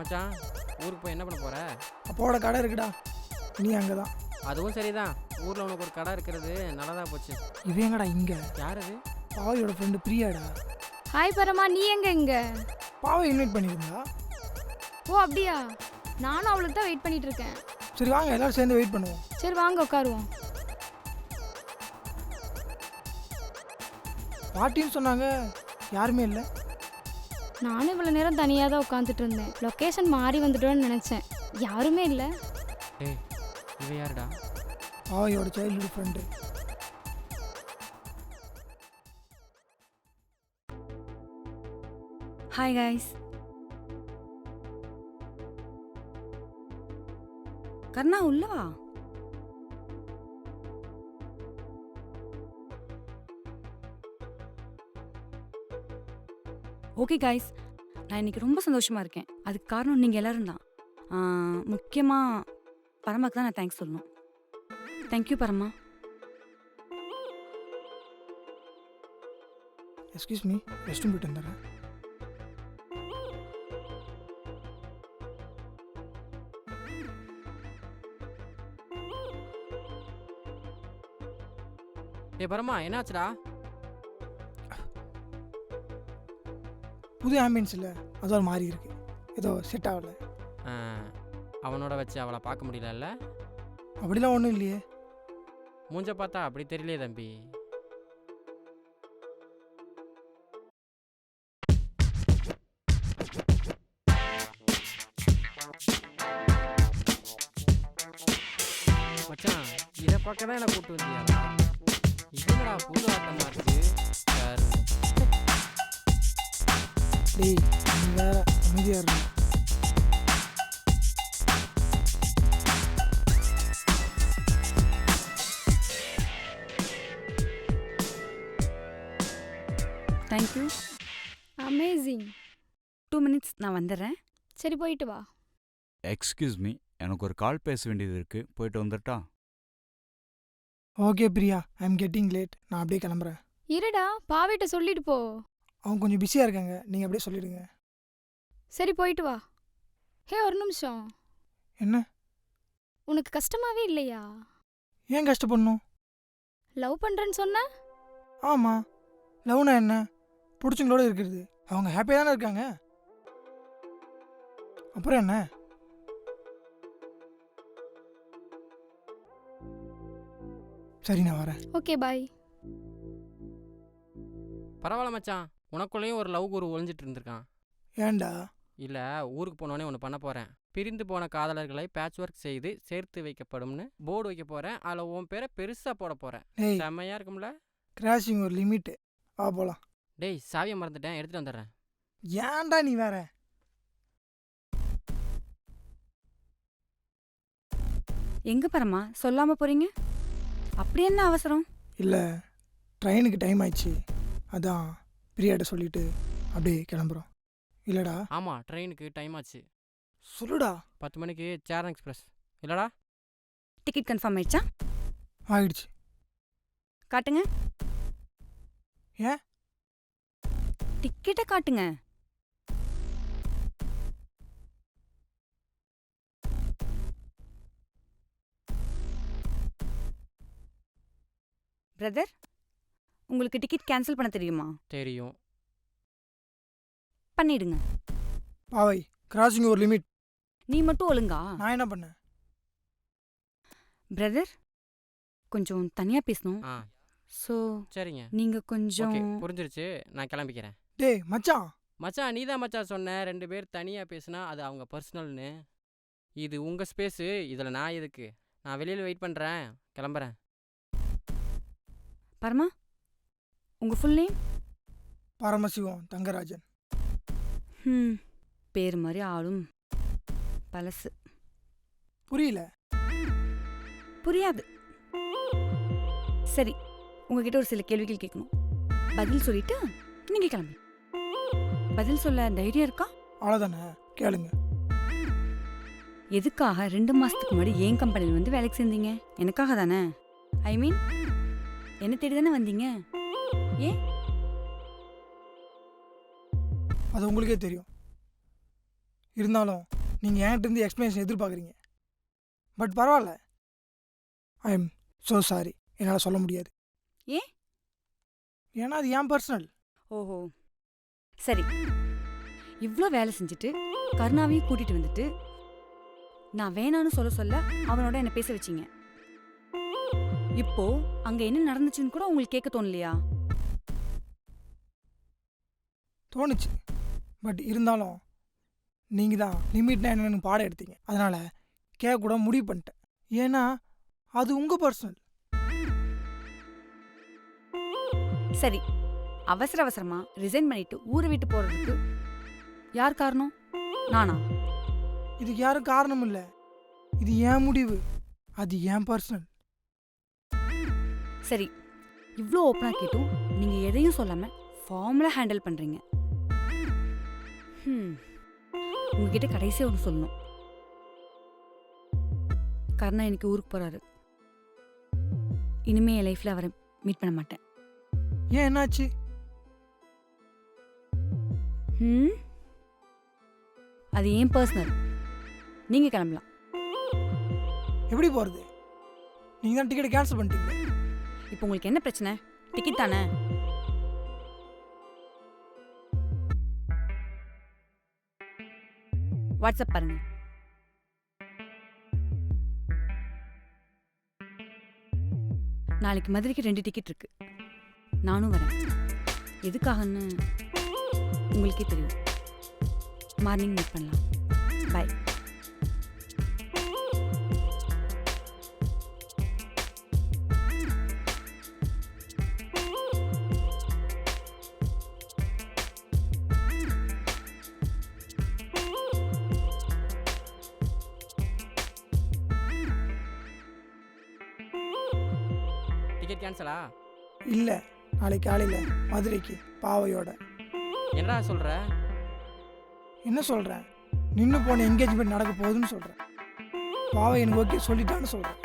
மச்சான், ஊருக்கு போய் என்ன பண்ண போற? அப்போட கடை இருக்குடா, நீ அங்கே தான். அதுவும் சரிதான். ஊரில் உனக்கு ஒரு கடை இருக்கிறது நல்லதா போச்சு. இது எங்கடா இங்கே? யார் அது? பாவையோட ஃப்ரெண்டு பிரியாடா. ஹாய் பரமா, நீ எங்க? பாவை இன்வைட் பண்ணியிருந்தா. ஓ அப்படியா, நானும் அவளுக்கு தான் வெயிட் பண்ணிட்டு இருக்கேன். சரி வாங்க எல்லாரும் சேர்ந்து வெயிட் பண்ணுவோம். சரி வாங்க உட்காருவோம். பாட்டின்னு சொன்னாங்க, யாருமே இல்லை. நானும் இவ்வளோ நேரம் தனியாக தான் உட்காந்துட்டு இருந்தேன். லொக்கேஷன் மாறி வந்துட்டோன்னு நினச்சேன், யாருமே இல்லை. டேய், இவ யாருடா? பாவையோட childhood friend. Hi guys. Karna உள்ள வா. ஓகே கைஸ், நான் இன்னைக்கு ரொம்ப சந்தோஷமா இருக்கேன். அதுக்கு காரணம் நீங்கள் எல்லாரும் தான். முக்கியமாக பரமாக்கு தான் நான் தேங்க்ஸ் சொல்லணும். தேங்க்யூ பரமா. எக்ஸ்கியூஸ் மீ, ரெஸ்ட் ரூம் போயிட்டு வந்துடுறேன். ஏய் பரமா, என்னாச்சுடா? புது ஆம்பியன்ஸ் இல்லை, அது ஒரு மாதிரி இருக்கு, ஏதோ செட் ஆகலை. அவனோட வச்சு அவளை பார்க்க முடியலல்ல? அப்படிலாம் ஒன்றும் இல்லையே. மூஞ்ச பார்த்தா அப்படி தெரியலையே தம்பி. மச்சான், இதை பார்க்க தான் என்ன கூப்பிட்டு வந்தியாடா? இதுடா புது ஆட்டமா இருக்கு. டேய் நீ வேற அமைதியாக இருக்கு. தேங்க்யூ. அமேசிங். 2 minutes நான் வந்துடுறேன். சரி போயிட்டு வா. எக்ஸ்கியூஸ் மீ, எனக்கு ஒரு கால் பேச வேண்டியது இருக்குது, போயிட்டு வந்துட்டா? Okay Priya, I am getting late, நான் அப்படியே கிளம்புறேன். இருடா, பாவிட்ட சொல்லிட்டு போ. அவங்க கொஞ்சம் பிஸியாக இருக்காங்க, நீங்கள் அப்படியே சொல்லிடுங்க. சரி போயிட்டு வா. ஹே ஒரு நிமிஷம், என்ன? உனக்கு கஷ்டமாவே இல்லையா? ஏன் கஷ்டப்படணும்? லவ் பண்ணுறேன்னு சொன்ன? ஆமாம், லவ்னா என்ன? பிடிச்சவங்களோட இருக்கிறது. அவங்க ஹாப்பியாக தானே இருக்காங்க, அப்புறம் என்ன? சரி நான் வரேன். Okay bye. பரவாயில்ல மச்சான், உனக்குள்ளேயும் ஒரு லவ் குரு ஒளிஞ்சிட்டு இருந்திருக்கான். ஏன்டா? இல்லை, ஊருக்கு போனோடனே ஒன்று பண்ண போகிறேன். பிரிந்து போன காதலர்களை பேட்ச் ஒர்க் செய்து சேர்த்து வைக்கப்படும்னு போர்டு வைக்க போகிறேன். அதில் உன் பேரை பெருசாக போட போகிறேன். டேய் செம்மையாக இருக்கும்ல? கிராஷிங் ஒரு லிமிட்டு, வா போகலாம். டேய், சாவியை மறந்துட்டேன், எடுத்துகிட்டு வந்துடுறேன். ஏன்டா நீ வேற? எங்கே பரமா சொல்லாமல் போகிறீங்க? அப்படி என்ன அவசரம்? இல்லை, ட்ரெயினுக்கு டைம் ஆயிடுச்சு, அதான் பிரியாட்ட சொல்லிட்டு அப்படியே கிளம்புறோம். இல்லைடா? ஆமாம், ட்ரெயினுக்கு டைம் ஆச்சு. சொல்லுடா. 10 மணிக்கு சேரன் எக்ஸ்பிரஸ். இல்லைடா? டிக்கெட் கன்ஃபார்ம் ஆயிடுச்சா? ஆயிடுச்சு. காட்டுங்க. ஏன்? டிக்கெட்டை காட்டுங்க. பிரதர், உங்களுக்கு டிக்கெட் கேன்சல் பண்ண தெரியுமா? தெரியும். பண்ணிடுங்க. பாவை, கிராசிங் ஒரு லிமிட். நீ மட்டும் ஒழுங்கா? நான் என்ன பண்ணேன்? பிரதர், கொஞ்சம் தனியாக பேசணும். ஆ ஸோ சரிங்க, நீங்கள் கொஞ்சம் ஓகே புரிஞ்சிருச்சு, நான் கிளம்பிக்கிறேன். டேய் மச்சான். மச்சான், நீ தான் மச்சான் சொன்ன 2 பேர் தனியாக பேசுனா அது அவங்க பர்சனல்னு. இது உங்கள் ஸ்பேஸு, இதில் நான் எதுக்கு? நான் வெளியில் வெயிட் பண்ணுறேன், கிளம்புறேன். பரமா, உங்கள் ஃபுல் நேம்? பரமசிவம் தங்கராஜன். பேர் மாதிரி ஆளும் பழசு. புரியல. புரியாது. சரி, உங்ககிட்ட ஒரு சில கேள்விகள் கேட்கணும். பதில் சொல்லிட்டு நீங்கள் கிளம்பி. பதில் சொல்ல தைரியம் இருக்கா? அவ்வளோதானே, கேளுங்க. எதுக்காக 2 மாசத்துக்கு முன்னாடி ஏன் கம்பெனியில் வந்து வேலைக்கு சேர்ந்தீங்க? எனக்காக தானே? ஐ மீன், என்ன தேடி தானே வந்தீங்க? ஏன்? அது உங்களுக்கே தெரியும். இருந்தாலும் நீங்கள் என்கிட்ட இருந்து எக்ஸ்ப்ளனேஷன் எதிர்பார்க்குறீங்க. பட் பரவாயில்ல, ஐ எம் ஸோ சாரி. என்னால் சொல்ல முடியாது. ஏன்? ஏன்னா அது என் பர்சனல். ஓஹோ, சரி. இவ்வளோ வேலை செஞ்சுட்டு கருணாவையும் கூட்டிட்டு வந்துட்டு நான் வேணான்னு சொல்ல அவனோட என்னை பேச வச்சிங்க. இப்போ அங்க என்ன நடந்துச்சுன்னு கூட உங்களுக்கு கேட்க தோணலையா? தோணுச்சு. பட் இருந்தாலும் நீங்கள் தான் லிமிட்னா என்னென்னு பாடம் எடுத்தீங்க. அதனால் கேட்கக்கூட முடிவு பண்ணிட்டேன். ஏன்னா அது உங்கள் பர்சனல். சரி, அவசரமா ரிசைன் பண்ணிட்டு ஊரை விட்டு போறதுக்கு யார் காரணம்? நானா? இதுக்கு யாரும் காரணம் இல்லை. இது என் முடிவு. அது என் பர்சனல். சரி, இவ்வளோ ஓப்பனாக கேட்டும் நீங்க எதையும் சொல்லாம ஃபார்மலாக ஹேண்டில் பண்றீங்க. உங்ககிட்ட கடைசியாக ஒன்று சொல்லணும். கருணா இன்னைக்கு ஊருக்கு போறாரு. இனிமே என் லைஃப்ல அவரை மீட் பண்ண மாட்டேன். ஏன், என்னாச்சு? அது ஏன் பர்சனல். நீங்க கிளம்பலாம். எப்படி போகிறது? நீங்கள் தான் டிக்கெட் கேன்சல் பண்ணிட்டீங்க. இப்போ உங்களுக்கு என்ன பிரச்சனை? டிக்கெட் தானே. வாட்ஸ்அப் பாருங்க. நாளைக்கு மதுரைக்கு 2 டிக்கெட் இருக்கு. நானும் வரேன். எதுக்காகன்னு உங்களுக்கே தெரியும். மார்னிங் மீட் பண்ணலாம். பை. டிக்கெட் கேன்சலா? இல்லை, நாளைக்கு காலையில் மதுரைக்கு பாவையோட. என்னடா சொல்கிற? என்ன சொல்கிறேன்? நின்று போன என்கேஜ்மெண்ட் நடக்க போகுதுன்னு சொல்கிறேன். பாவை எனக்கு ஓகே சொல்லிட்டான்னு சொல்கிறேன்.